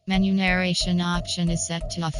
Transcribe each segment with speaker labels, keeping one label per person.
Speaker 1: Menu narration option is set to off.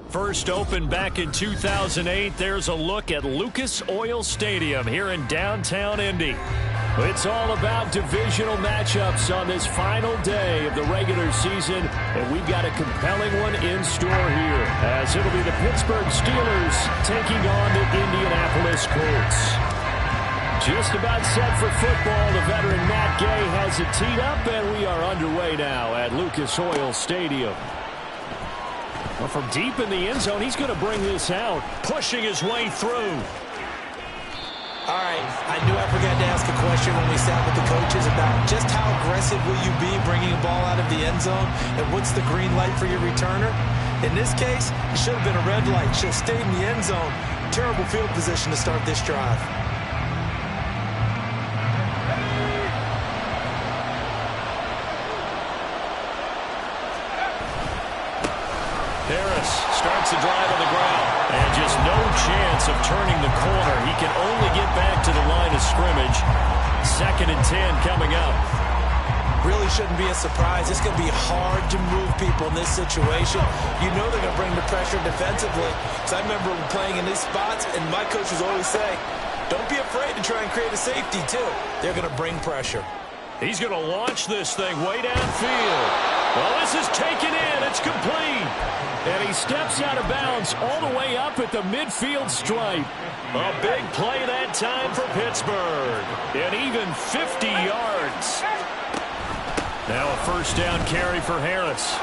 Speaker 2: First opened back in 2008, there's a look at Lucas Oil Stadium here in downtown Indy. It's all about divisional matchups on this final day of the regular season, and we've got a compelling one in store here, as it'll be the Pittsburgh Steelers taking on the Indianapolis Colts. Just about set for football. The veteran Matt Gay has it teed up, and we are underway now at Lucas Oil Stadium. Well, from deep in the end zone, he's going to bring this out, pushing his way through.
Speaker 3: All right, I knew I forgot to ask a question when we sat with the coaches about just how aggressive will you be bringing a ball out of the end zone, and what's the green light for your returner? In this case, it should have been a red light. Should have stayed in the end zone. Terrible field position to start this drive.
Speaker 2: Harris starts the drive on the ground. And just no chance of turning the corner. He can only get back to the line of scrimmage. 2nd and 10 coming up.
Speaker 3: Really shouldn't be a surprise. It's going to be hard to move people in this situation. You know they're going to bring the pressure defensively. So I remember playing in these spots, and my coaches always say, don't be afraid to try and create a safety, too. They're going to bring pressure.
Speaker 2: He's going to launch this thing way downfield. Well, this is taken in. It's complete. And he steps out of bounds all the way up at the midfield stripe. A big play that time for Pittsburgh. And even 50 yards. Now a first down carry for Harris.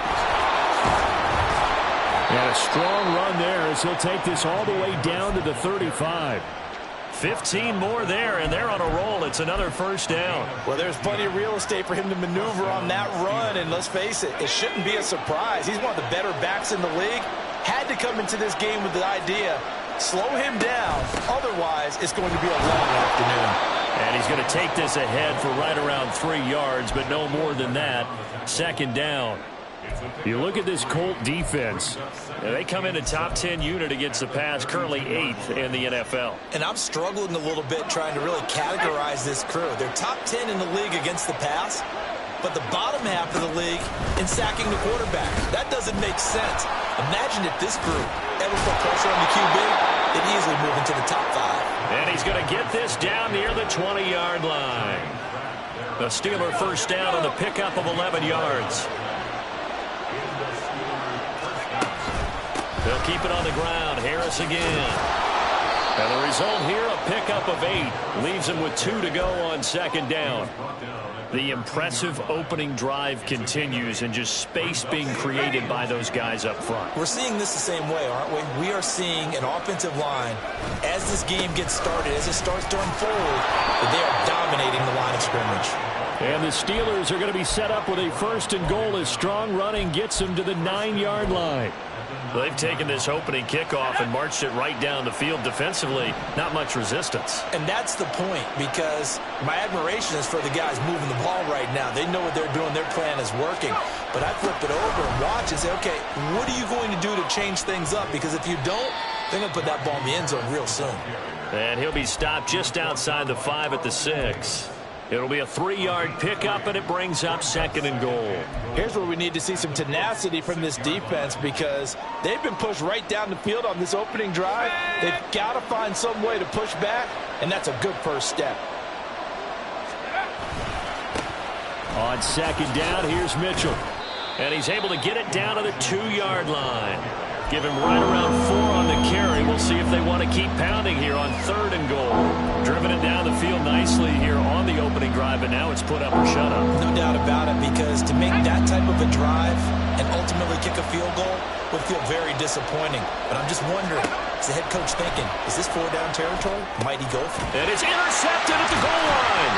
Speaker 2: And a strong run there as he'll take this all the way down to the 35. 15 more there, and they're on a roll. It's another first down.
Speaker 3: Well, there's plenty of real estate for him to maneuver on that run, and let's face it, it shouldn't be a surprise. He's one of the better backs in the league. Had to come into this game with the idea, slow him down. Otherwise, it's going to be a long afternoon.
Speaker 2: And he's going to take this ahead for right around 3 yards, but no more than that. 2nd down. You look at this Colt defense. They come in a top 10 unit against the pass, currently 8th in the NFL.
Speaker 3: And I'm struggling a little bit trying to really categorize this crew. They're top 10 in the league against the pass, but the bottom half of the league in sacking the quarterback. That doesn't make sense. Imagine if this group ever put pressure on the QB, they'd easily move into the top 5.
Speaker 2: And he's going to get this down near the 20-yard line. The Steeler first down on the pickup of 11 yards. They'll keep it on the ground. Harris again. And the result here, a pickup of 8. Leaves him with 2 to go on 2nd down. The impressive opening drive continues, and just space being created by those guys up front.
Speaker 3: We're seeing this the same way, aren't we? We are seeing an offensive line, as this game gets started, as it starts to unfold, that they are dominating the line of scrimmage.
Speaker 2: And the Steelers are going to be set up with a 1st and goal as strong running gets them to the 9-yard line. They've taken this opening kickoff and marched it right down the field defensively. Not much resistance.
Speaker 3: And that's the point, because my admiration is for the guys moving the ball right now. They know what they're doing. Their plan is working. But I flip it over and watch and say, okay, what are you going to do to change things up? Because if you don't, they're going to put that ball in the end zone real soon.
Speaker 2: And he'll be stopped just outside the 5 at the 6. It'll be a 3-yard pickup, and it brings up 2nd and goal.
Speaker 3: Here's where we need to see some tenacity from this defense, because they've been pushed right down the field on this opening drive. They've got to find some way to push back, and that's a good first step.
Speaker 2: On 2nd down, here's Mitchell. And he's able to get it down to the 2-yard line. Give him right around 4 on the carry. We'll see if they want to keep pounding here on 3rd and goal. Driven it down the field nicely here on the opening drive, but now it's put up or shut up.
Speaker 3: No doubt about it, because to make that type of a drive and ultimately kick a field goal would feel very disappointing. But I'm just wondering, is the head coach thinking, is this 4-down territory? Might he go for it?
Speaker 2: And it's intercepted at the goal line.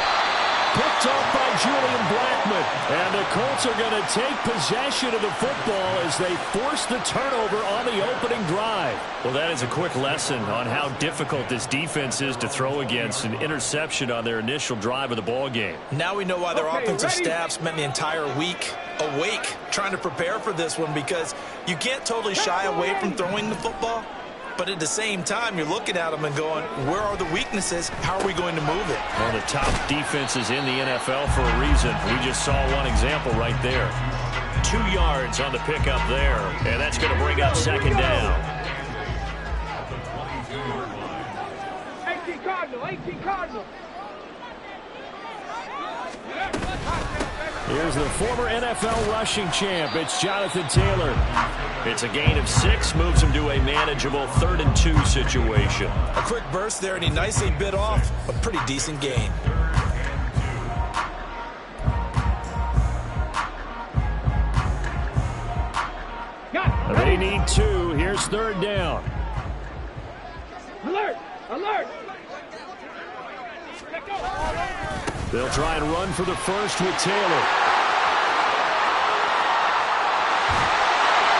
Speaker 2: Picked picked off by Julian Blackmon. And the Colts are going to take possession of the football as they force the turnover on the opening drive. Well, that is a quick lesson on how difficult this defense is to throw against an interception on their initial drive of the ball game.
Speaker 3: Now we know why their offensive staff spent the entire week awake trying to prepare for this one, because you can't totally shy away from throwing the football. But at the same time, you're looking at them and going, where are the weaknesses? How are we going to move it?
Speaker 2: One of the top defenses in the NFL for a reason. We just saw one example right there. 2 yards on the pickup there, and that's going to bring up second down.
Speaker 4: 18 Cardinal.
Speaker 2: Here's the former NFL rushing champ. It's Jonathan Taylor. It's a gain of 6, moves him to a manageable 3rd and 2 situation.
Speaker 3: A quick burst there, and he nicely bit off a pretty decent gain.
Speaker 2: They need 2. Here's 3rd down.
Speaker 4: Alert!
Speaker 2: They'll try and run for the first with Taylor.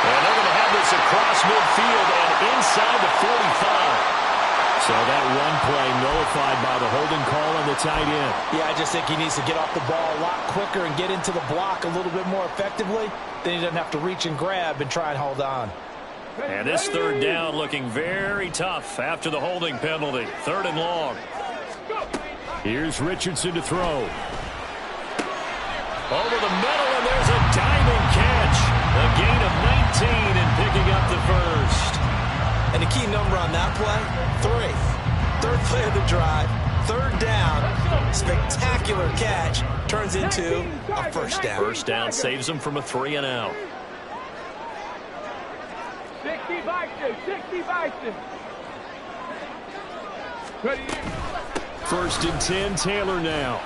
Speaker 2: And they're going to have this across midfield and inside the 45. So that run play nullified by the holding call on the tight end.
Speaker 3: Yeah, I just think he needs to get off the ball a lot quicker and get into the block a little bit more effectively. Then he doesn't have to reach and grab and try and hold on.
Speaker 2: And this 3rd down looking very tough after the holding penalty. 3rd and long. Here's Richardson to throw. Over the middle, and there's a diving catch. A gain of 19 and picking up the first.
Speaker 3: And the key number on that play, 3. 3rd play of the drive, 3rd down, spectacular catch, turns into a first down.
Speaker 2: First down saves them from a 3 and out.
Speaker 4: 60 Bison.
Speaker 2: First and 10, Taylor now.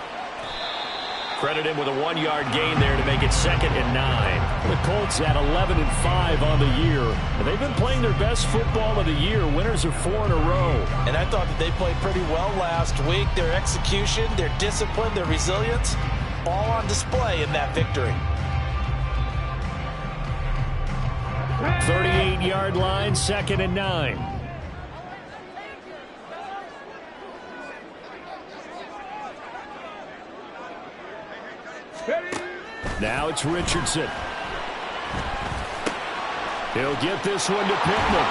Speaker 2: Credit him with a 1-yard gain there to make it 2nd and 9. The Colts at 11-5 on the year. And they've been playing their best football of the year. Winners of 4 in a row.
Speaker 3: And I thought that they played pretty well last week. Their execution, their discipline, their resilience, all on display in that victory.
Speaker 2: 38-yard line, 2nd and 9. Now it's Richardson. He'll get this one to Pittman.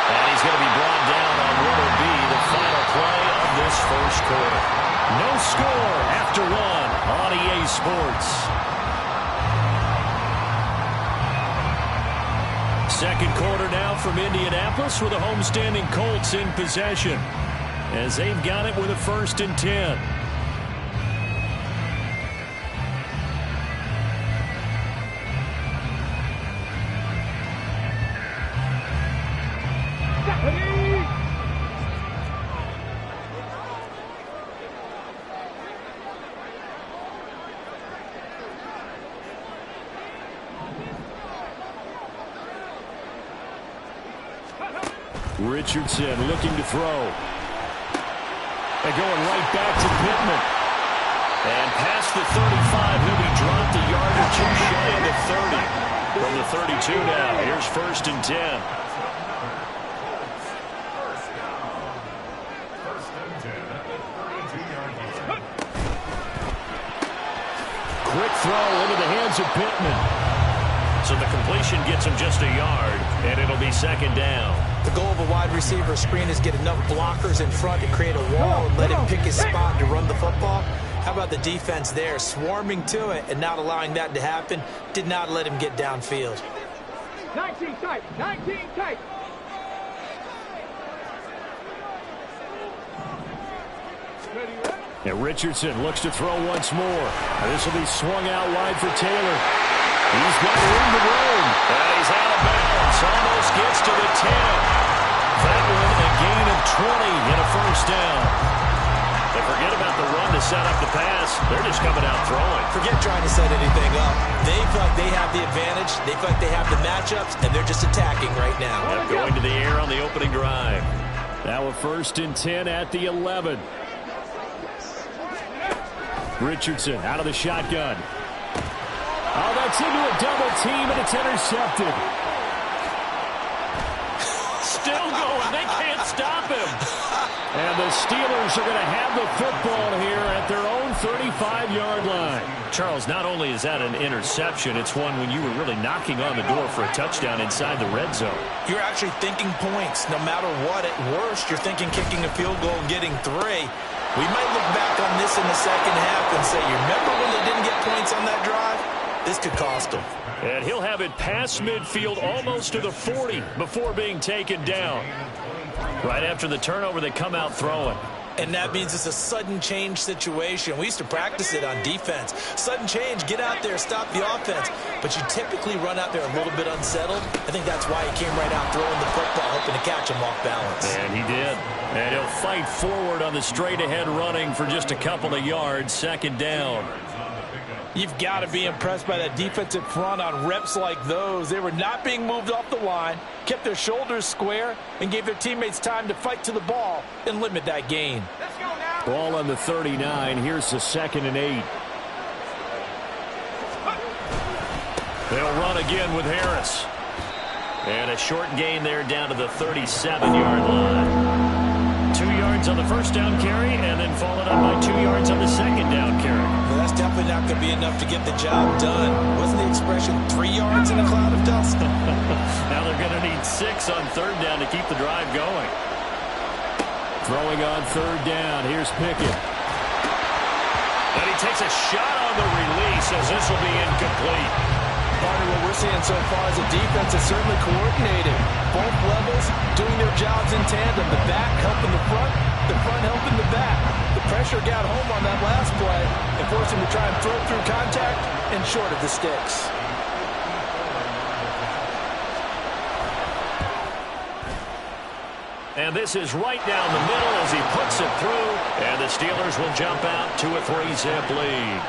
Speaker 2: And he's going to be brought down on what will be the final play of this first quarter. No score after 1 on EA Sports. Second quarter now from Indianapolis with the homestanding Colts in possession, as they've got it with a 1st and 10. Richardson looking to throw. They're going right back to Pittman. And past the 35, he'll be dropped a yard or 2 shy of the 30. From the 32 now, here's 1st and 10. Quick throw into the hands of Pittman. So the completion gets him just a yard, and it'll be 2nd down.
Speaker 3: The goal of a wide receiver screen is get enough blockers in front to create a wall and let him pick his spot to run the football. How about the defense there, swarming to it and not allowing that to happen? Did not let him get downfield.
Speaker 4: 19 tight.
Speaker 2: And Richardson looks to throw once more. And this will be swung out wide for Taylor. He's got room to roam. And he's out of bounds. Almost gets to the 10. That one a gain of 20 and a 1st down. They forget about the run to set up the pass. They're just coming out throwing.
Speaker 3: Forget trying to set anything up. They feel like they have the advantage. They feel like they have the matchups, and they're just attacking right now.
Speaker 2: Yep, going to the air on the opening drive. Now a 1st and 10 at the 11. Richardson out of the shotgun. Oh, that's into a double team, and it's intercepted. Still going. They can't stop him. And the Steelers are going to have the football here at their own 35-yard line. Charles, not only is that an interception, it's one when you were really knocking on the door for a touchdown inside the red zone.
Speaker 3: You're actually thinking points. No matter what, at worst, you're thinking kicking a field goal and getting 3. We might look back on this in the second half and say, you remember when they didn't get points on that drive? This could cost them.
Speaker 2: And he'll have it past midfield almost to the 40 before being taken down. Right after the turnover, they come out throwing.
Speaker 3: And that means it's a sudden change situation. We used to practice it on defense. Sudden change, get out there, stop the offense. But you typically run out there a little bit unsettled. I think that's why he came right out throwing the football, hoping to catch him off balance.
Speaker 2: And he did. And he'll fight forward on the straight-ahead running for just a couple of yards, second down.
Speaker 3: You've got to be impressed by that defensive front on reps like those. They were not being moved off the line, kept their shoulders square, and gave their teammates time to fight to the ball and limit that gain.
Speaker 2: Ball on the 39. Here's the 2nd and 8. They'll run again with Harris. And a short gain there down to the 37-yard line. 2 yards on the first down carry, and then followed up by 2 yards on the second down carry.
Speaker 3: Well, that's definitely not going to be enough to get the job done. Wasn't the expression 3 yards in a cloud of dust?
Speaker 2: Now they're going to need 6 on third down to keep the drive going. Throwing on third down. Here's Pickett. And he takes a shot on the release as this will be incomplete.
Speaker 3: Part of what we're seeing so far as a defense is certainly coordinated. Both levels doing their jobs in tandem. The back helping the front helping the back. The pressure got home on that last play and forced him to try and throw through contact and short of the sticks.
Speaker 2: And this is right down the middle as he puts it through. And the Steelers will jump out to a 3-zip lead.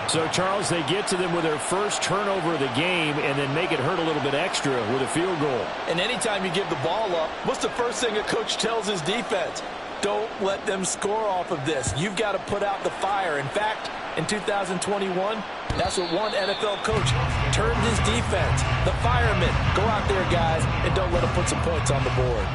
Speaker 2: So, Charles, they get to them with their first turnover of the game and then make it hurt a little bit extra with a field goal.
Speaker 3: And anytime you give the ball up, what's the first thing a coach tells his defense? Don't let them score off of this. You've got to put out the fire. In fact, in 2021, that's what one NFL coach termed his defense. The firemen. Go out there, guys, and don't let them put some points on the board.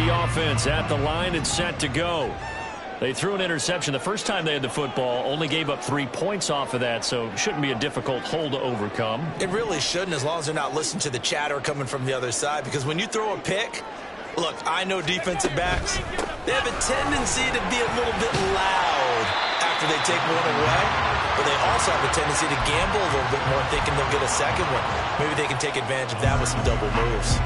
Speaker 2: Offense at the line and set to go. They threw an interception the first time they had the football, only gave up 3 points off of that, so it shouldn't be a difficult hole to overcome.
Speaker 3: It really shouldn't, as long as they're not listening to the chatter coming from the other side, because when you throw a pick, look, I know defensive backs, they have a tendency to be a little bit loud after they take one away, but they also have a tendency to gamble a little bit more, thinking they'll get a second one. Maybe they can take advantage of that with some double moves.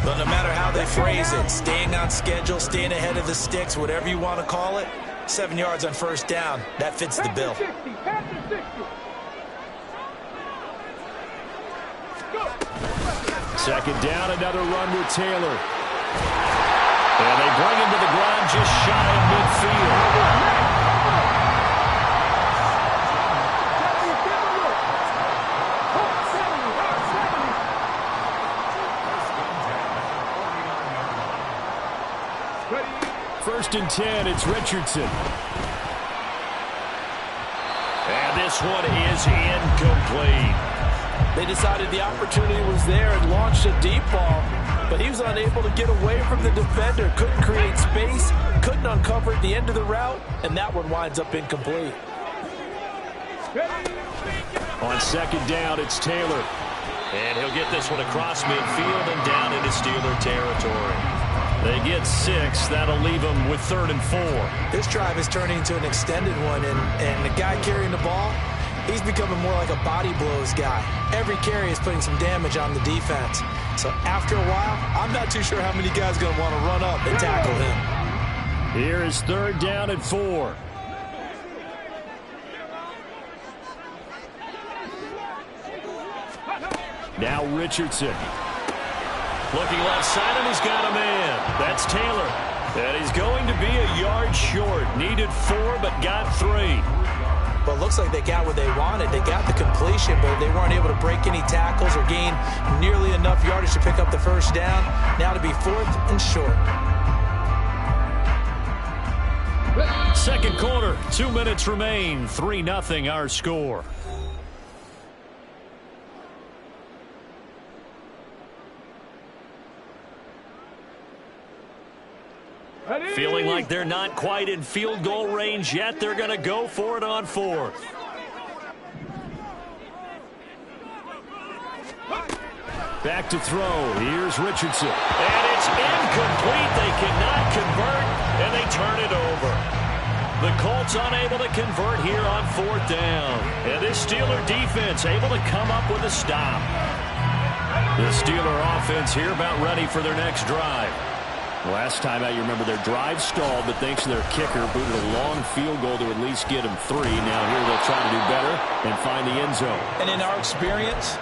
Speaker 3: But no matter how they phrase it, staying on schedule, staying ahead of the sticks, whatever you want to call it, 7 yards on first down, that fits the bill.
Speaker 2: Second down, another run with Taylor. And they bring him to the ground just shy of midfield. First and 10, it's Richardson. And this one is incomplete.
Speaker 3: They decided the opportunity was there and launched a deep ball, but he was unable to get away from the defender, couldn't create space, couldn't uncover at the end of the route, and that one winds up incomplete.
Speaker 2: On second down, it's Taylor. And he'll get this one across midfield and down into Steeler territory. They get 6. That'll leave them with 3rd and 4.
Speaker 3: This drive is turning into an extended one, and the guy carrying the ball, he's becoming more like a body blows guy. Every carry is putting some damage on the defense. So after a while, I'm not too sure how many guys are going to want to run up and tackle him.
Speaker 2: Here is 3rd down and 4. Now Richardson. Looking left side, and he's got a man. That's Taylor. And he's going to be a yard short. Needed 4, but got 3.
Speaker 3: Well, it looks like they got what they wanted. They got the completion, but they weren't able to break any tackles or gain nearly enough yardage to pick up the first down. Now to be 4th and short.
Speaker 2: Second quarter, 2 minutes remain. 3-0 our score. Feeling like they're not quite in field goal range yet. They're going to go for it on 4th. Back to throw. Here's Richardson. And it's incomplete. They cannot convert, and they turn it over. The Colts unable to convert here on 4th down. And this Steeler defense able to come up with a stop. The Steeler offense here about ready for their next drive. Last time out, you remember their drive stalled, but thanks to their kicker, booted a long field goal to at least get them 3. Now here they'll try to do better and find the end zone.
Speaker 3: And in our experience,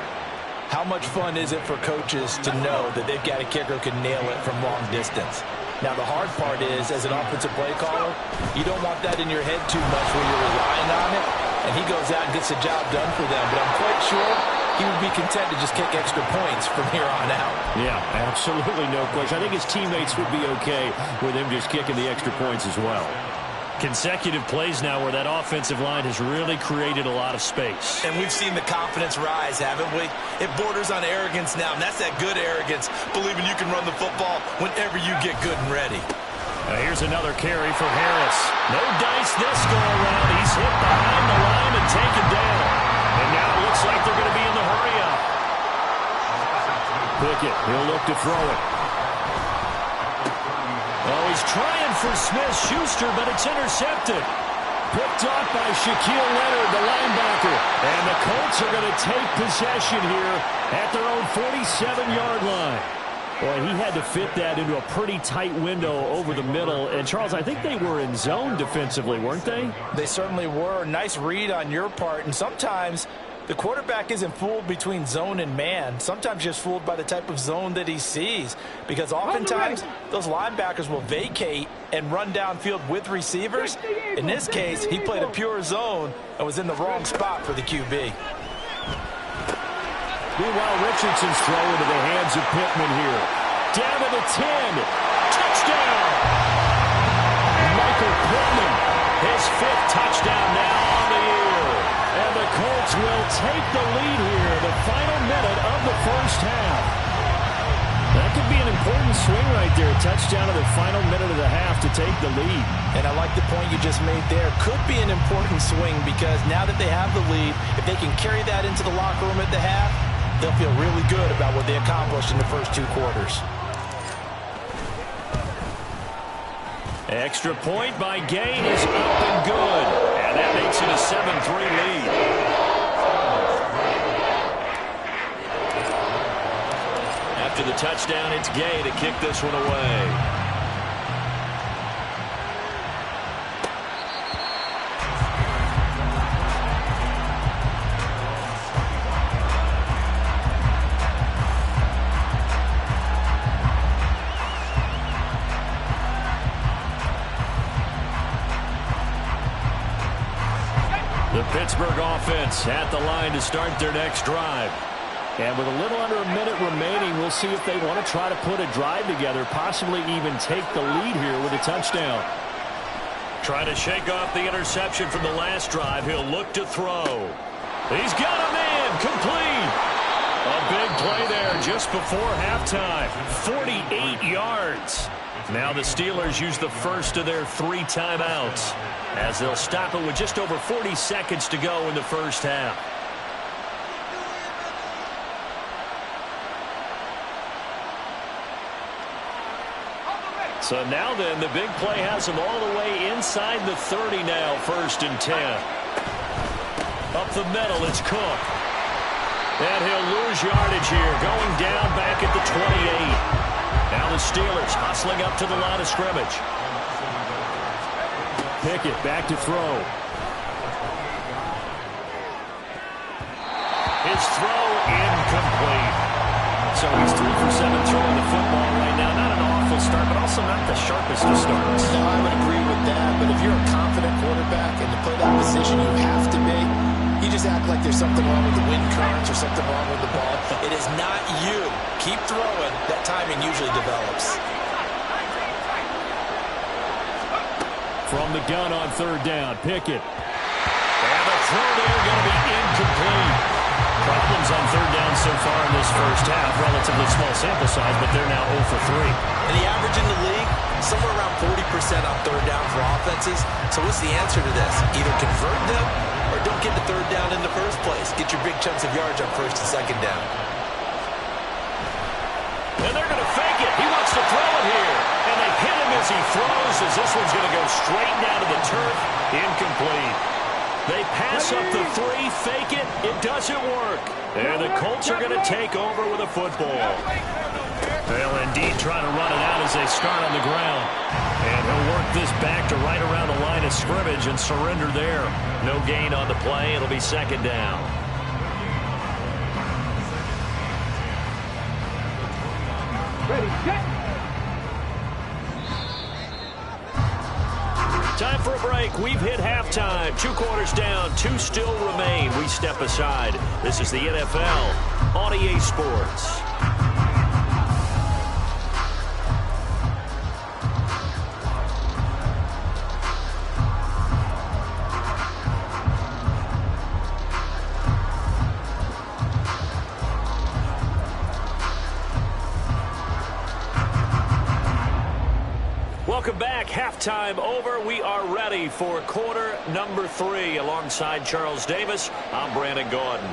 Speaker 3: how much fun is it for coaches to know that they've got a kicker who can nail it from long distance? Now, the hard part is, as an offensive play caller, you don't want that in your head too much where you're relying on it, and he goes out and gets the job done for them. But I'm quite sure he would be content to just kick extra points from here on out.
Speaker 2: Yeah, absolutely no question. I think his teammates would be okay with him just kicking the extra points as well. Consecutive plays now where that offensive line has really created a lot of space.
Speaker 3: And we've seen the confidence rise, haven't we? It borders on arrogance now, and that's that good arrogance, believing you can run the football whenever you get good and ready.
Speaker 2: Here's another carry for Harris. No dice this go-around. He's hit behind the line and taken down. And now it looks like they're going to be in the hurry-up. Pickett, he'll look to throw it. Oh, he's trying for Smith-Schuster, but it's intercepted. Picked off by Shaquille Leonard, the linebacker. And the Colts are going to take possession here at their own 47-yard line. Boy, he had to fit that into a pretty tight window over the middle. And, Charles, I think they were in zone defensively, weren't they?
Speaker 3: They certainly were. Nice read on your part. And sometimes the quarterback isn't fooled between zone and man. Sometimes just fooled by the type of zone that he sees. Because oftentimes those linebackers will vacate and run downfield with receivers. In this case, he played a pure zone and was in the wrong spot for the QB.
Speaker 2: Meanwhile, Richardson's throw into the hands of Pittman here. Down to the 10. Touchdown! Michael Pittman, his 5th touchdown now on the year. And the Colts will take the lead here in the final minute of the first half. That could be an important swing right there. A touchdown in the final minute of the half to take the lead.
Speaker 3: And I like the point you just made there. Could be an important swing because now that they have the lead, if they can carry that into the locker room at the half, they'll feel really good about what they accomplished in the first 2 quarters.
Speaker 2: Extra point by Gain is up and good. And that makes it a 7-3 lead. After the touchdown, it's Gay to kick this one away. The Pittsburgh offense at the line to start their next drive. And with a little under a minute remaining, we'll see if they want to try to put a drive together, possibly even take the lead here with a touchdown. Trying to shake off the interception from the last drive. He'll look to throw. He's got a man complete. A big play there just before halftime. 48 yards. Now the Steelers use the first of their 3 timeouts as they'll stop it with just over 40 seconds to go in the first half. So now then, the big play has them all the way inside the 30 now, 1st and 10. Up the middle, it's Cook. And he'll lose yardage here, going down back at the 28. Now the Steelers hustling up to the line of scrimmage. Pickett back to throw. His throw incomplete. So he's 3 for 7 throwing the football right now. Not an awful start, but also not the sharpest of starts.
Speaker 3: No, I would agree with that. But if you're a confident quarterback and to play that position, you have to be. You just act like there's something wrong with the wind currents or something wrong with the ball. It is not you. Keep throwing. That timing usually develops.
Speaker 2: From the gun on 3rd down, Pickett. And the throw there going to be incomplete. Problems on 3rd down so far in this first half. Relatively small sample size, but they're now 0 for 3.
Speaker 3: And the average in the league, somewhere around 40% on 3rd down for offenses. So what's the answer to this? Either convert them or don't get the 3rd down in the first place. Get your big chunks of yards on 1st and 2nd down.
Speaker 2: And they're going to fake it. He wants to throw it here. And they hit him as he throws, as this one's going to go straight down to the turf. Incomplete. They pass up the 3, fake it. It doesn't work. And the Colts are going to take over with a football. They'll indeed try to run it out as they start on the ground. And he'll work this back to right around the line of scrimmage and surrender there. No gain on the play. It'll be 2nd down.
Speaker 4: Ready, set.
Speaker 2: Time for a break. We've hit halftime. 2 quarters down. 2 still remain. We step aside. This is the NFL on EA Sports. Welcome back. Halftime over. We are ready for quarter number 3. Alongside Charles Davis, I'm Brandon Gordon.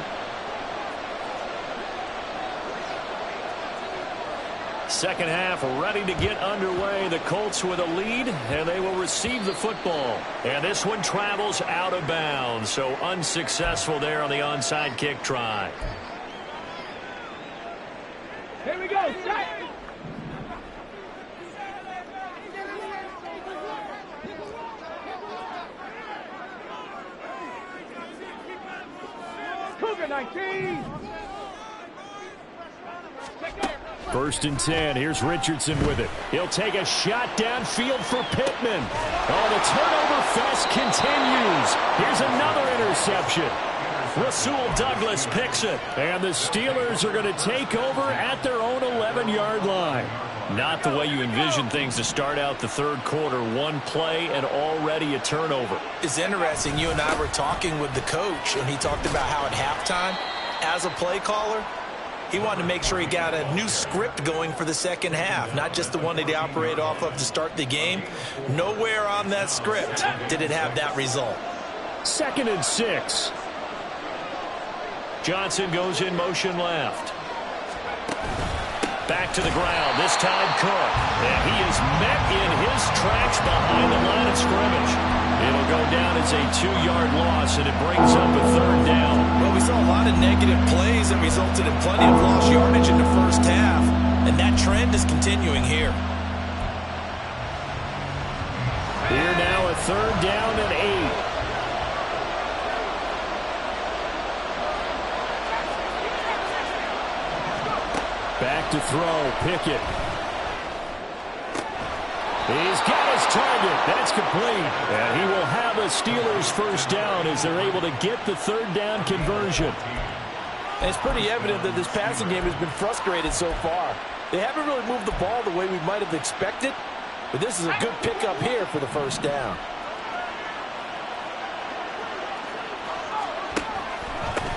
Speaker 2: Second half ready to get underway. The Colts with a lead, and they will receive the football. And this one travels out of bounds, so unsuccessful there on the onside kick try.
Speaker 4: Here we go, set. Cougar 19.
Speaker 2: 1st and 10. Here's Richardson with it. He'll take a shot downfield for Pittman. Oh, the turnover fest continues. Here's another interception. Rasul Douglas picks it. And the Steelers are going to take over at their own 11-yard line. Not the way you envision things to start out the 3rd quarter. 1 play and already a turnover.
Speaker 3: It's interesting. You and I were talking with the coach, and he talked about how at halftime, as a play caller, he wanted to make sure he got a new script going for the 2nd half, not just the one that he operated off of to start the game. Nowhere on that script did it have that result.
Speaker 2: 2nd and 6. Johnson goes in motion left. Back to the ground, this time Cook. And he is met in his tracks behind the line of scrimmage. It'll go down as a 2-yard loss, and it brings up a 3rd down.
Speaker 3: Well, we saw a lot of negative plays that resulted in plenty of lost yardage in the first half, and that trend is continuing here.
Speaker 2: Here now a 3rd down and 8. Back to throw, Pickett. He's got his target. That's complete. And he will have a Steelers 1st down as they're able to get the 3rd down conversion.
Speaker 5: And it's pretty evident that this passing game has been frustrated so far. They haven't really moved the ball the way we might have expected, but this is a good pickup here for the 1st down.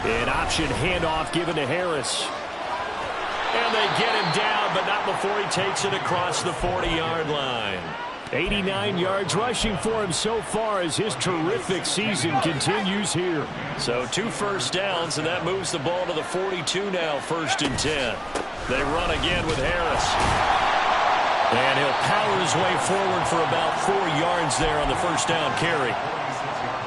Speaker 2: An option handoff given to Harris. And they get him down, but not before he takes it across the 40-yard line. 89 yards rushing for him so far as his terrific season continues here. So 2 first downs, and that moves the ball to the 42 now, 1st and 10. They run again with Harris. And he'll power his way forward for about 4 yards there on the 1st down carry.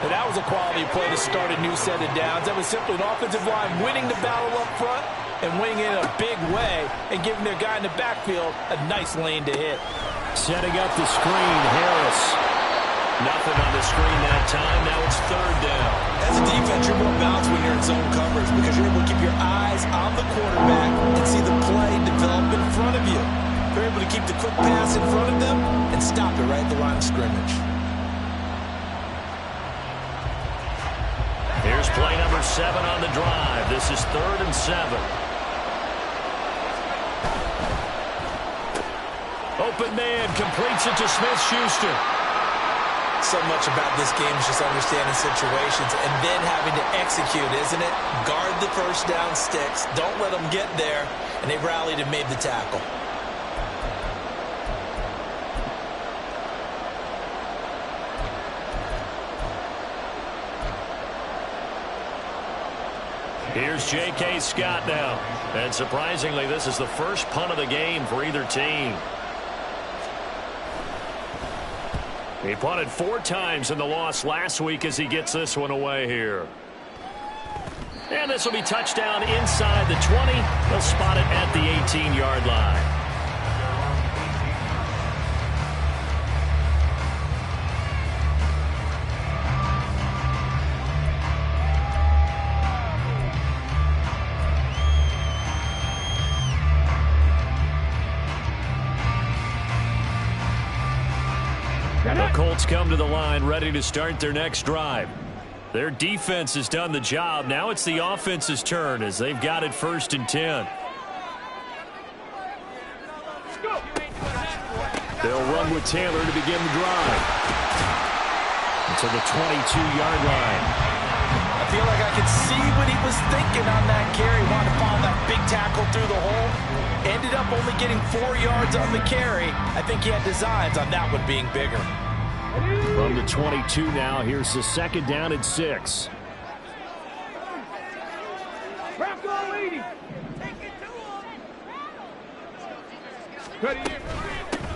Speaker 5: And that was a quality play to start a new set of downs. That was simply an offensive line winning the battle up front and winning it in a big way and giving their guy in the backfield a nice lane to hit.
Speaker 2: Setting up the screen, Harris. Nothing on the screen that time. Now it's third down.
Speaker 3: As a defense, you're more balanced when you're in zone coverage because you're able to keep your eyes on the quarterback and see the play develop in front of you. You're able to keep the quick pass in front of them and stop it right at the line of scrimmage.
Speaker 2: Here's play number 7 on the drive. This is 3rd and 7. Open man completes it to Smith-Schuster.
Speaker 3: So much about this game is just understanding situations and then having to execute, isn't it? Guard the first down sticks. Don't let them get there. And they rallied and made the tackle.
Speaker 2: Here's J.K. Scott now. And surprisingly, this is the first punt of the game for either team. He punted 4 times in the loss last week as he gets this one away here. And this will be touchdown inside the 20. They'll spot it at the 18-yard line. The Colts come to the line ready to start their next drive. Their defense has done the job. Now it's the offense's turn as they've got it 1st and 10. They'll run with Taylor to begin the drive. To the 22-yard line.
Speaker 5: I feel like I could see what he was thinking on that carry. Wanted to find that big tackle through the hole. Ended up only getting 4 yards on the carry. I think he had designs on that one being bigger.
Speaker 2: From the 22 now, here's the 2nd down and 6.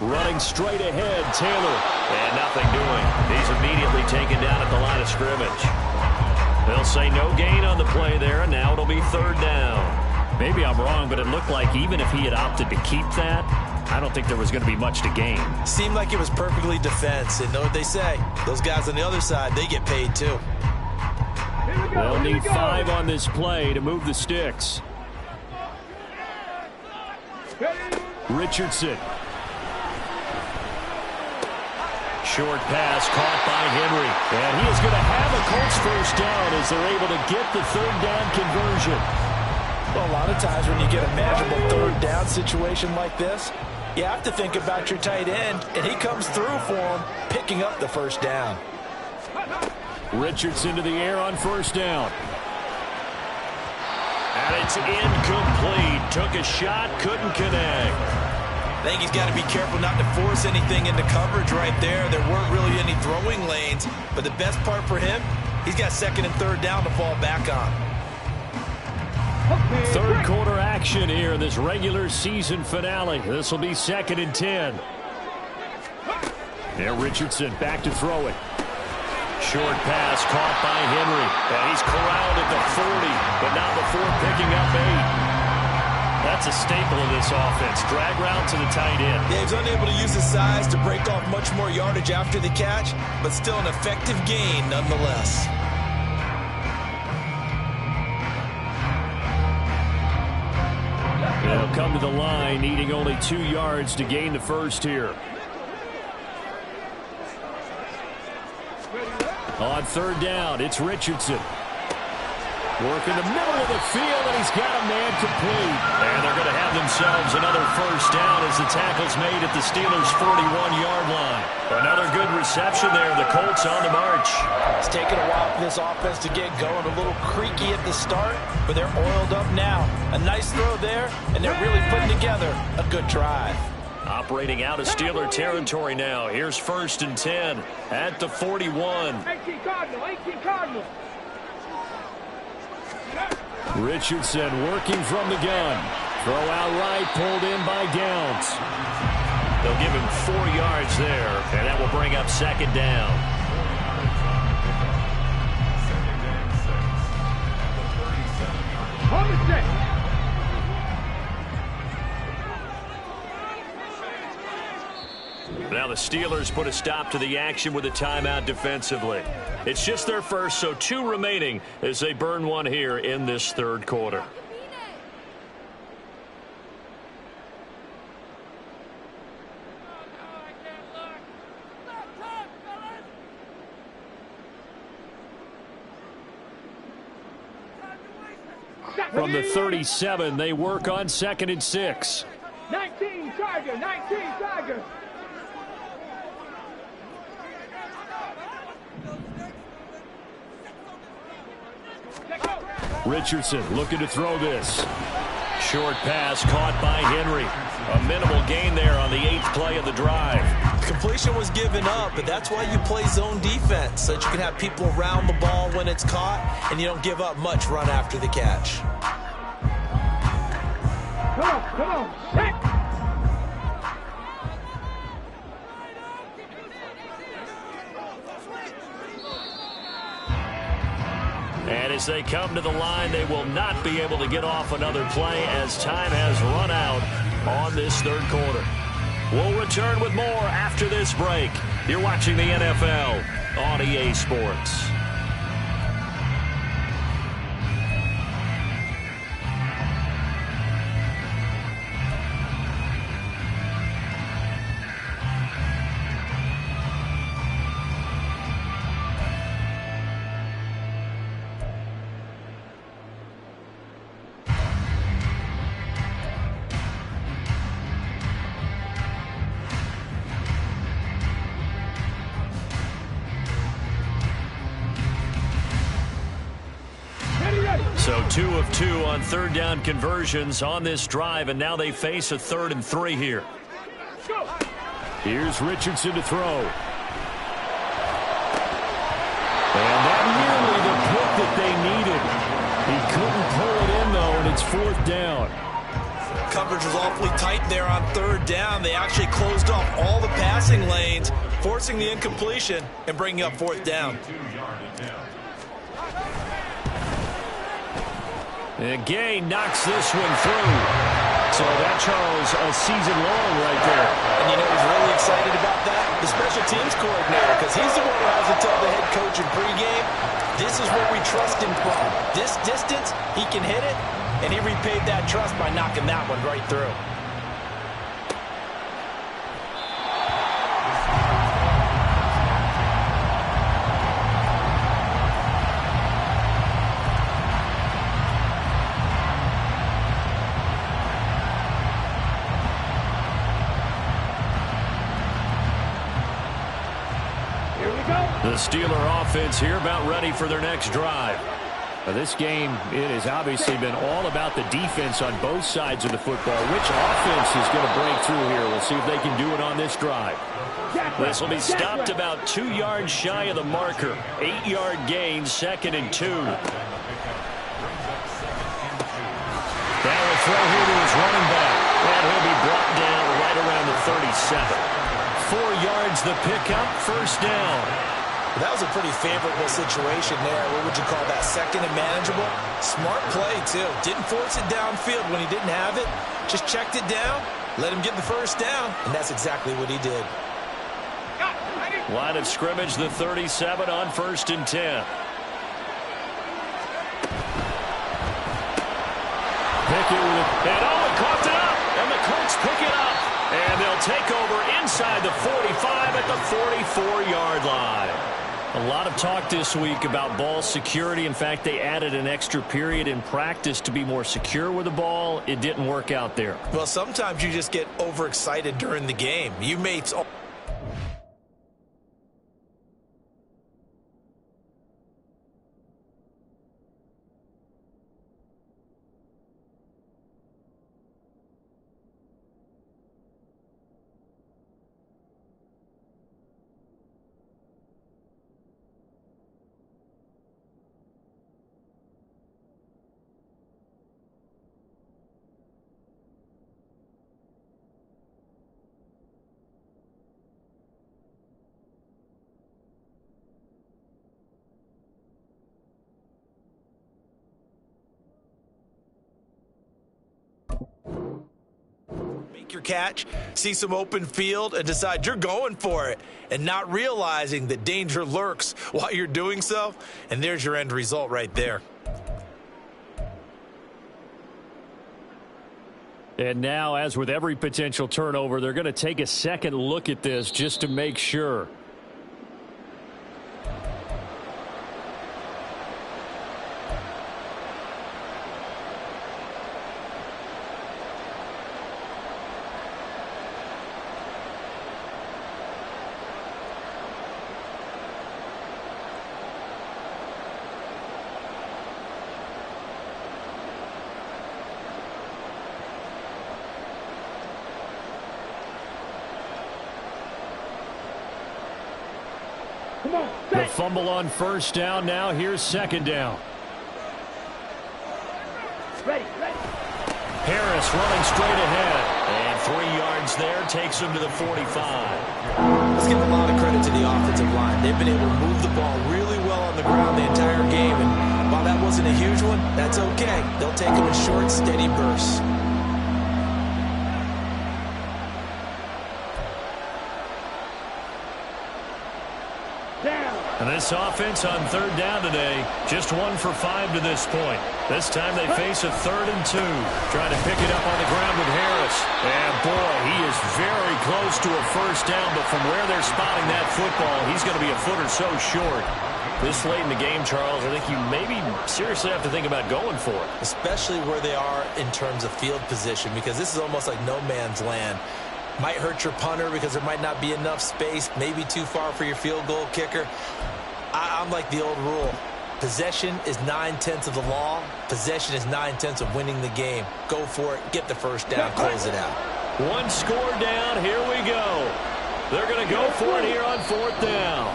Speaker 2: Running straight ahead, Taylor. And nothing doing. He's immediately taken down at the line of scrimmage. They'll say no gain on the play there, and now it'll be 3rd down. Maybe I'm wrong, but it looked like even if he had opted to keep that, I don't think there was going to be much to gain.
Speaker 3: Seemed like it was perfectly defense. And know what they say. Those guys on the other side, they get paid too.
Speaker 2: They'll need 5 on this play to move the sticks. Richardson. Short pass caught by Henry. And he is going to have a Colts 1st down as they're able to get the 3rd down conversion.
Speaker 5: Well, a lot of times when you get a manageable 3rd down situation like this, you have to think about your tight end, and he comes through for him, picking up the 1st down.
Speaker 2: Richardson to the air on 1st down. And it's incomplete. Took a shot, couldn't connect.
Speaker 3: I think he's got to be careful not to force anything into coverage right there. There weren't really any throwing lanes, but the best part for him, he's got 2nd and 3rd down to fall back on.
Speaker 2: 3rd quarter action here in this regular season finale. This will be 2nd and 10. Now Richardson back to throw it. Short pass caught by Henry. And he's corralled at the 40, but not before picking up 8. That's a staple of this offense. Drag route to the tight end.
Speaker 3: Yeah, he's unable to use his size to break off much more yardage after the catch, but still an effective gain nonetheless.
Speaker 2: They'll come to the line, needing only 2 yards to gain the 1st here. On 3rd down, it's Richardson. Working the middle of the field, and he's got a man complete. And they're going to have themselves another 1st down as the tackle's made at the Steelers' 41-yard line. Another good reception there. The Colts on the march.
Speaker 5: It's taken a while for this offense to get going. A little creaky at the start, but they're oiled up now. A nice throw there, and they're really putting together a good drive.
Speaker 2: Operating out of Steeler territory now. Here's 1st and 10 at the 41.
Speaker 4: 18 Cardinal.
Speaker 2: Richardson working from the gun. Throw out right, pulled in by Downs. They'll give him 4 yards there, and that will bring up 2nd down. Now the Steelers put a stop to the action with a timeout defensively. It's just their first, so 2 remaining as they burn one here in this third quarter. From the 37, they work on 2nd and 6.
Speaker 4: 19 Tiger, 19 Tiger.
Speaker 2: Richardson looking to throw this. Short pass caught by Henry. A minimal gain there on the 8th play of the drive.
Speaker 3: Completion was given up, but that's why you play zone defense, so that you can have people around the ball when it's caught, and you don't give up much run after the catch.
Speaker 4: Come on, set.
Speaker 2: And as they come to the line, they will not be able to get off another play as time has run out on this third quarter. We'll return with more after this break. You're watching the NFL on EA Sports. So 2 of 2 on third down conversions on this drive, and now they face a 3rd and 3 here. Here's Richardson to throw. And that nearly the pick that they needed. He couldn't pull it in, though, and it's 4th down.
Speaker 3: Coverage was awfully tight there on 3rd down. They actually closed off all the passing lanes, forcing the incompletion and bringing up 4th down.
Speaker 2: And Gay knocks this one through. So that, Charles, a season long right there.
Speaker 3: And you know who's really excited about that? The special teams coordinator, because he's the one who has to tell the head coach in pregame, this is where we trust him from. This distance, he can hit it, and he repaid that trust by knocking that one right through.
Speaker 2: The Steeler offense here about ready for their next drive. Now this game, it has obviously been all about the defense on both sides of the football. Which offense is going to break through here? We'll see if they can do it on this drive. This will be stopped about 2 yards shy of the marker. 8-yard gain, 2nd and 2. Now a throw here to his running back. And he'll be brought down right around the 37. 4 yards the pickup, 1st down.
Speaker 3: That was a pretty favorable situation there. What would you call that? 2nd and manageable? Smart play, too. Didn't force it downfield when he didn't have it. Just checked it down, let him get the 1st down, and that's exactly what he did.
Speaker 2: Line of scrimmage, the 37 on 1st and 10. Pickett with it. And he coughed it up. And the Colts pick it up. And they'll take over inside the 45 at the 44-yard line. A lot of talk this week about ball security. In fact, they added an extra period in practice to be more secure with the ball. It didn't work out there.
Speaker 3: Well, sometimes you just get overexcited during the game. You mates... make your catch, see some open field, and decide you're going for it, and not realizing that danger lurks while you're doing so. And there's your end result right there.
Speaker 2: And now, as with every potential turnover, they're going to take a second look at this just to make sure. The fumble on first down. Now here's second down.
Speaker 4: Ready.
Speaker 2: Harris running straight ahead. And 3 yards there takes him to the 45.
Speaker 3: Let's give a lot of credit to the offensive line. They've been able to move the ball really well on the ground the entire game. And while that wasn't a huge one, that's okay. They'll take them in short, steady bursts.
Speaker 2: And this offense on third down today, just 1 for 5 to this point. This time they face a 3rd and 2. Trying to pick it up on the ground with Harris. And boy, he is very close to a first down, but from where they're spotting that football, he's going to be a foot or so short. This late in the game, Charles, I think you maybe seriously have to think about going for it.
Speaker 3: Especially where they are in terms of field position, because this is almost like no man's land. Might hurt your punter because there might not be enough space, maybe too far for your field goal kicker. I'm like the old rule. Possession is 9/10 of the law. Possession is 9/10 of winning the game. Go for it. Get the first down. Close it out.
Speaker 2: 1 score down. Here we go. They're going to go for it here on 4th down.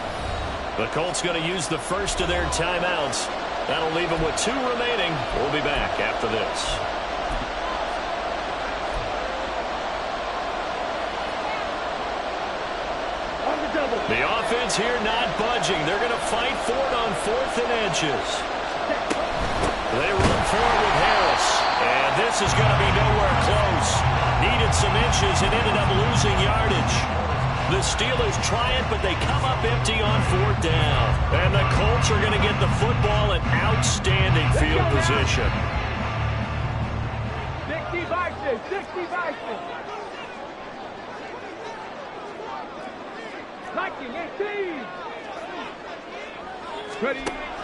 Speaker 2: The Colts going to use the first of their timeouts. That'll leave them with 2 remaining. We'll be back after this. The offense here not budging. They're going to fight for it on 4th and inches. They run for it with Harris. And this is going to be nowhere close. Needed some inches and ended up losing yardage. The Steelers try it, but they come up empty on 4th down. And the Colts are going to get the football in outstanding field position.
Speaker 4: 60 Vikings. 18. Ready.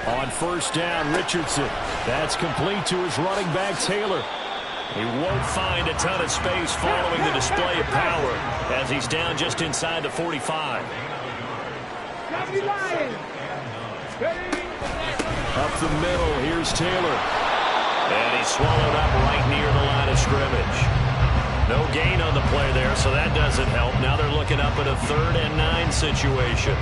Speaker 2: On first down, Richardson. That's complete to his running back, Taylor. He won't find a ton of space following the display of power as he's down just inside the 45. Up the middle, here's Taylor. And he's swallowed up right near the line of scrimmage. No gain on the play there, so that doesn't help. Now they're looking up at a 3rd and 9 situation.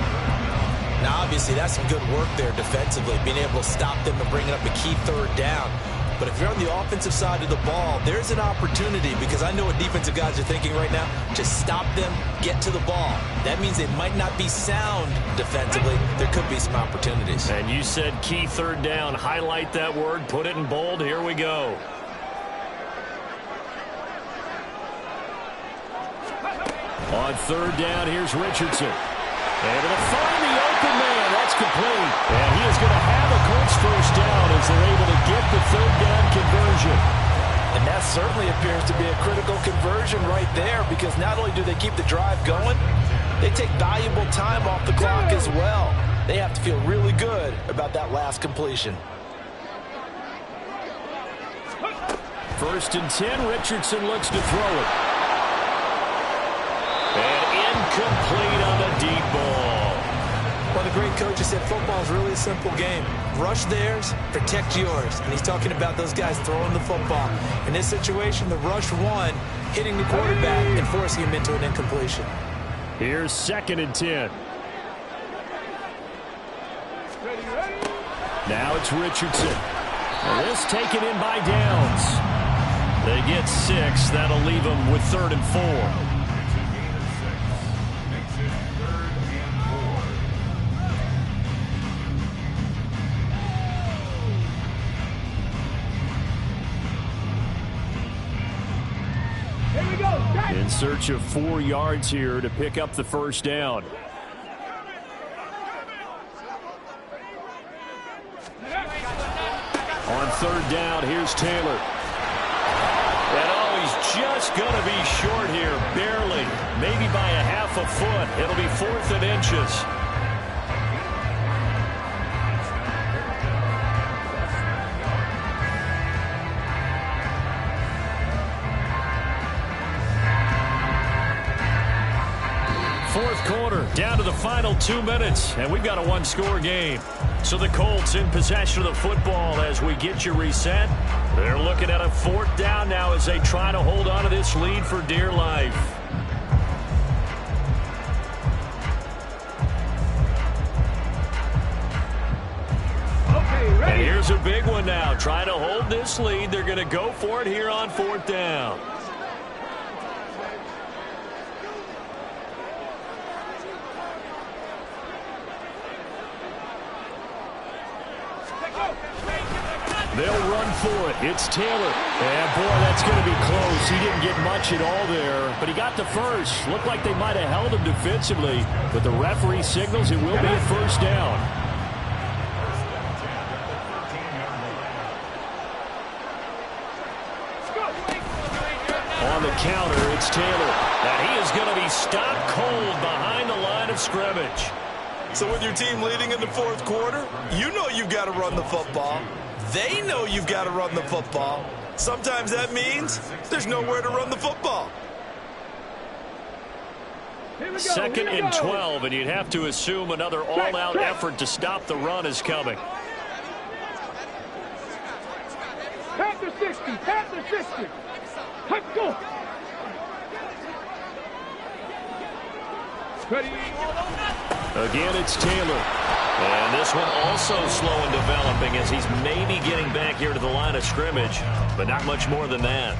Speaker 3: Now, obviously, that's some good work there defensively, being able to stop them and bringing up a key 3rd down. But if you're on the offensive side of the ball, there's an opportunity, because I know what defensive guys are thinking right now. Just stop them, get to the ball. That means they might not be sound defensively. There could be some opportunities.
Speaker 2: And you said key 3rd down. Highlight that word. Put it in bold. Here we go. On 3rd down, here's Richardson. Able to find the open man. That's complete. And he is going to have a Colts first down as they're able to get the 3rd down conversion.
Speaker 5: And that certainly appears to be a critical conversion right there, because not only do they keep the drive going, they take valuable time off the clock as well. They have to feel really good about that last completion.
Speaker 2: 1st and 10, Richardson looks to throw it. And incomplete on the deep ball.
Speaker 3: Well, the great coach said football is really a simple game. Rush theirs, protect yours. And he's talking about those guys throwing the football. In this situation, the rush one, hitting the quarterback and forcing him into an incompletion.
Speaker 2: Here's 2nd and 10. Now it's Richardson. And this taken in by Downs. They get 6. That'll leave them with 3rd and 4. In search of 4 yards here to pick up the first down. On third down, here's Taylor. And oh, he's just going to be short here, barely. Maybe by a half a foot. It'll be 4th and inches. Fourth quarter, down to the final 2 minutes, and we've got a one-score game. So the Colts in possession of the football as we get you reset. They're looking at a 4th down now as they try to hold on to this lead for dear life. And here's a big one now. Trying to hold this lead. They're going to go for it here on 4th down. They'll run for it. It's Taylor. And, boy, that's going to be close. He didn't get much at all there, but he got the first. Looked like they might have held him defensively, but the referee signals it will be a first down. On the counter, it's Taylor. And he is going to be stopped cold behind the line of scrimmage.
Speaker 3: So with your team leading in the 4th quarter, you know you've got to run the football. They know you've got to run the football. Sometimes that means there's nowhere to run the football.
Speaker 2: 2nd and 12, and you'd have to assume another all-out effort to stop the run is coming.
Speaker 4: Panther 60, Panther 60. Let's go. Ready.
Speaker 2: Again, it's Taylor. And this one also slow in developing as he's maybe getting back here to the line of scrimmage, but not much more than that.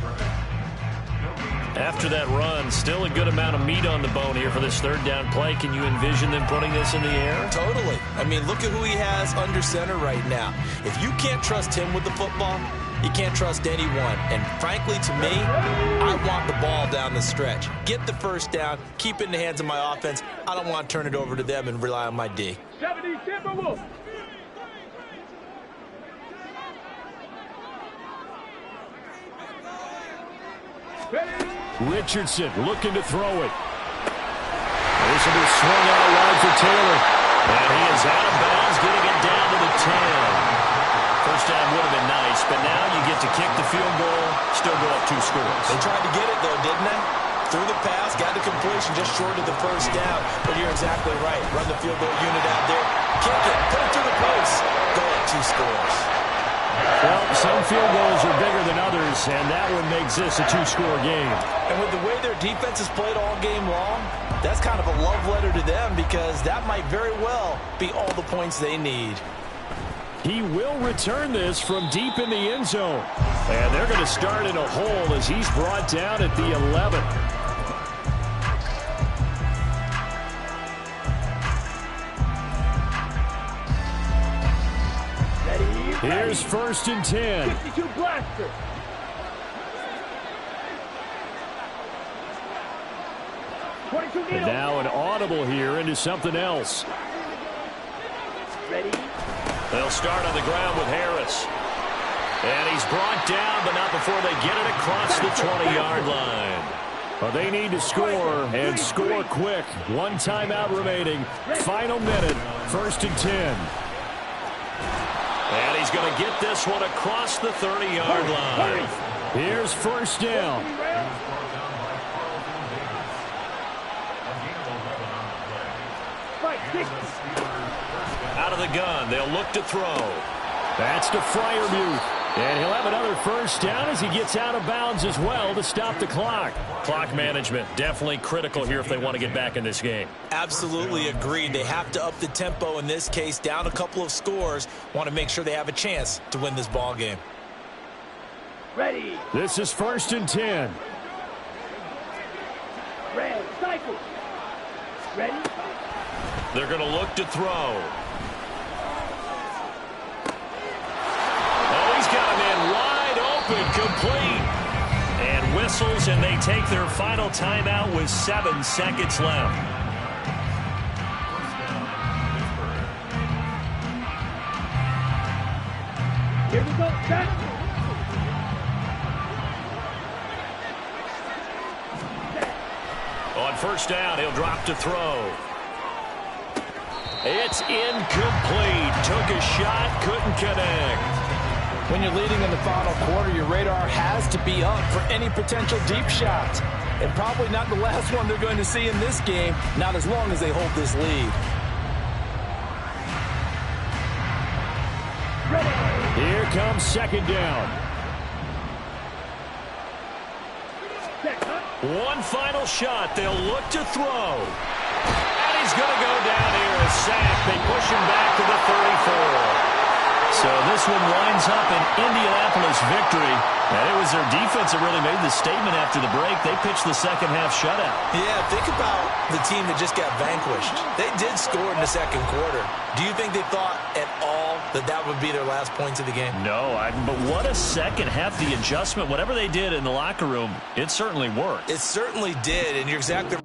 Speaker 2: After that run, still a good amount of meat on the bone here for this 3rd down play. Can you envision them putting this in the air?
Speaker 3: Totally. I mean, look at who he has under center right now. If you can't trust him with the football, you can't trust anyone. And frankly, to me, I want the ball down the stretch. Get the first down, keep it in the hands of my offense. I don't want to turn it over to them and rely on my D.
Speaker 4: 70 Timberwolves.
Speaker 2: Richardson looking to throw it. This will be swung out wide for Taylor. And he is out of bounds, getting it down to the 10. First down would have been nice, but now you get to kick the field goal, still go up 2 scores.
Speaker 3: They tried to get it, though, didn't they? Threw the pass, got the completion just short of the first down. But you're exactly right. Run the field goal unit out there. Kick it. Put it through the post. Go up 2 scores.
Speaker 2: Well, some field goals are bigger than others, and that one makes this a 2-score game.
Speaker 3: And with the way their defense has played all game long, that's kind of a love letter to them because that might very well be all the points they need.
Speaker 2: He will return this from deep in the end zone. And they're going to start in a hole as he's brought down at the 11. Here's 1st and 10.
Speaker 4: 62 blaster.
Speaker 2: And now an audible here into something else.
Speaker 4: Ready.
Speaker 2: They'll start on the ground with Harris. And he's brought down, but not before they get it across the 20-yard line. Well, they need to score, and score quick. 1 timeout remaining. Final minute, 1st and 10. And he's going to get this one across the 30-yard line. Here's 1st down. Out of the gun, they'll look to throw. That's to Freiermuth. And he'll have another first down as he gets out of bounds as well to stop the clock. Clock management, definitely critical here if they want to get back in this game.
Speaker 3: Absolutely agreed. They have to up the tempo in this case, down a couple of scores. Want to make sure they have a chance to win this ball game.
Speaker 4: Ready.
Speaker 2: This is 1st and 10.
Speaker 4: Red, cycle. Ready.
Speaker 2: They're going to look to throw. Oh, he's got a man wide open, complete. And whistles, and they take their final timeout with 7 seconds left.
Speaker 4: Here we go, set.
Speaker 2: On first down, he'll drop to throw. It's incomplete. Took a shot, couldn't connect.
Speaker 5: When you're leading in the final quarter, your radar has to be up for any potential deep shots. And probably not the last one they're going to see in this game, not as long as they hold this lead.
Speaker 2: Here comes second down. One final shot. They'll look to throw. And he's going to go down here. A sack. They push him back to the 34. So this one winds up an Indianapolis victory. And it was their defense that really made the statement after the break. They pitched the second half shutout.
Speaker 3: Yeah, think about the team that just got vanquished. They did score in the second quarter. Do you think they thought at all that that would be their last points of the game?
Speaker 2: No, but what a second half. The adjustment, whatever they did in the locker room, it certainly worked.
Speaker 3: It certainly did, and you're exactly